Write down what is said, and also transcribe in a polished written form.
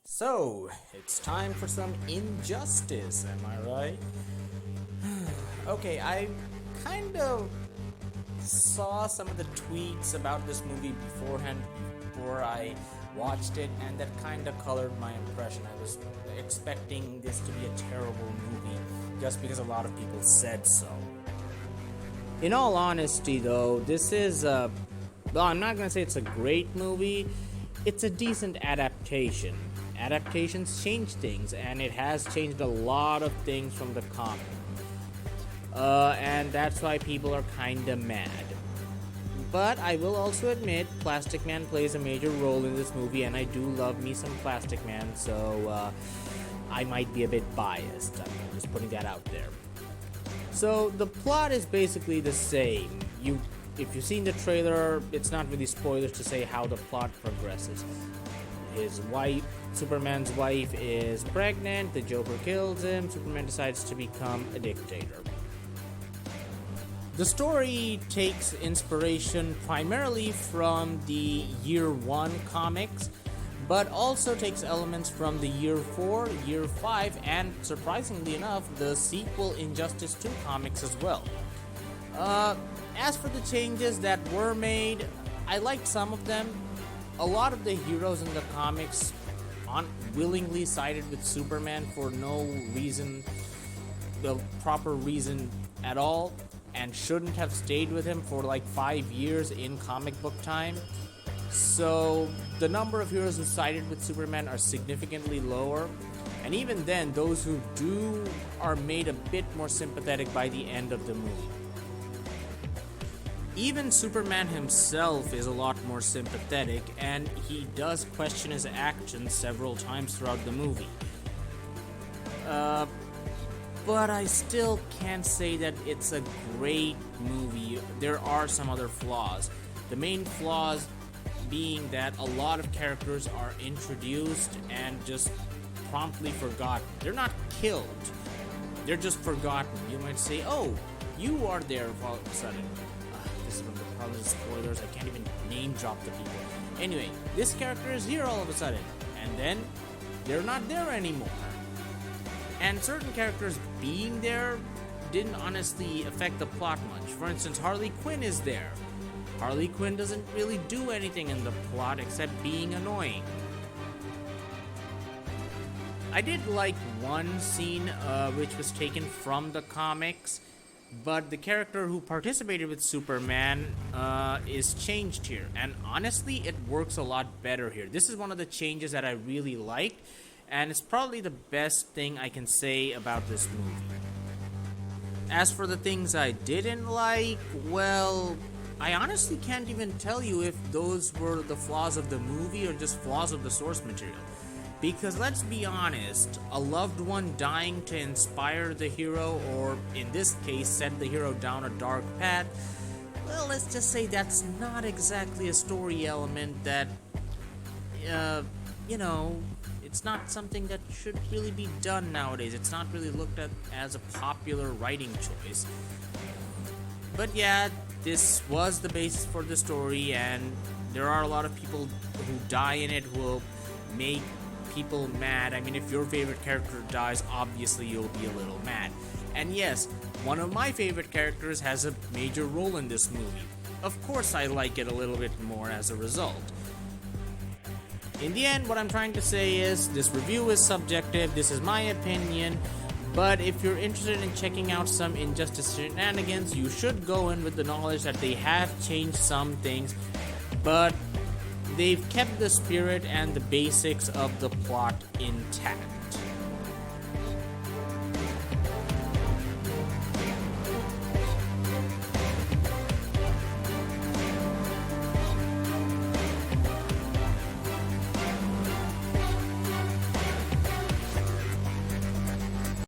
So, it's time for some injustice, am I right? Okay, I kind of saw some of the tweets about this movie beforehand, before I watched it, and that kind of colored my impression. I was expecting this to be a terrible movie just because a lot of people said so. In all honesty, though, this is well, I'm not gonna say it's a great movie. It's a decent adaptation. Adaptations change things, and it has changed a lot of things from the comic. And that's why people are kinda mad. But I will also admit, Plastic Man plays a major role in this movie, and I do love me some Plastic Man, so I might be a bit biased. I'm just putting that out there. So the plot is basically the same. If you've seen the trailer, it's not really spoilers to say how the plot progresses. His wife, Superman's wife, is pregnant. The Joker kills him. Superman decides to become a dictator. The story takes inspiration primarily from the Year 1 comics, but also takes elements from the Year 4, Year 5, and surprisingly enough, the sequel Injustice 2 comics as well. As for the changes that were made, I liked some of them. A lot of the heroes in the comics willingly sided with Superman for no reason, the proper reason at all, and shouldn't have stayed with him for like 5 years in comic book time. So the number of heroes who sided with Superman are significantly lower, and even then, those who do are made a bit more sympathetic by the end of the movie. Even Superman himself is a lot more sympathetic, and he does question his actions several times throughout the movie. But I still can't say that it's a great movie. There are some other flaws. The main flaws being that a lot of characters are introduced and just promptly forgotten. They're not killed, they're just forgotten. You might say, oh, you are there all of a sudden. This is one of the problems with spoilers. I can't even name drop the people. Anyway, this character is here all of a sudden, and then they're not there anymore. And certain characters being there didn't honestly affect the plot much. For instance, Harley Quinn is there. Harley Quinn doesn't really do anything in the plot except being annoying. I did like one scene which was taken from the comics, but the character who participated with Superman is changed here, and honestly it works a lot better here. This is one of the changes that I really liked, and it's probably the best thing I can say about this movie. As for the things I didn't like, well, I honestly can't even tell you if those were the flaws of the movie or just flaws of the source material. Because let's be honest, a loved one dying to inspire the hero, or in this case, set the hero down a dark path, well, let's just say that's not exactly a story element that, it's not something that should really be done nowadays. It's not really looked at as a popular writing choice. But yeah, this was the basis for the story, and there are a lot of people who die in it who will make people mad. I mean, if your favorite character dies, obviously you'll be a little mad. And yes, one of my favorite characters has a major role in this movie. Of course I like it a little bit more as a result. In the end, what I'm trying to say is, this review is subjective, this is my opinion, but if you're interested in checking out some Injustice shenanigans, you should go in with the knowledge that they have changed some things, but they've kept the spirit and the basics of the plot intact.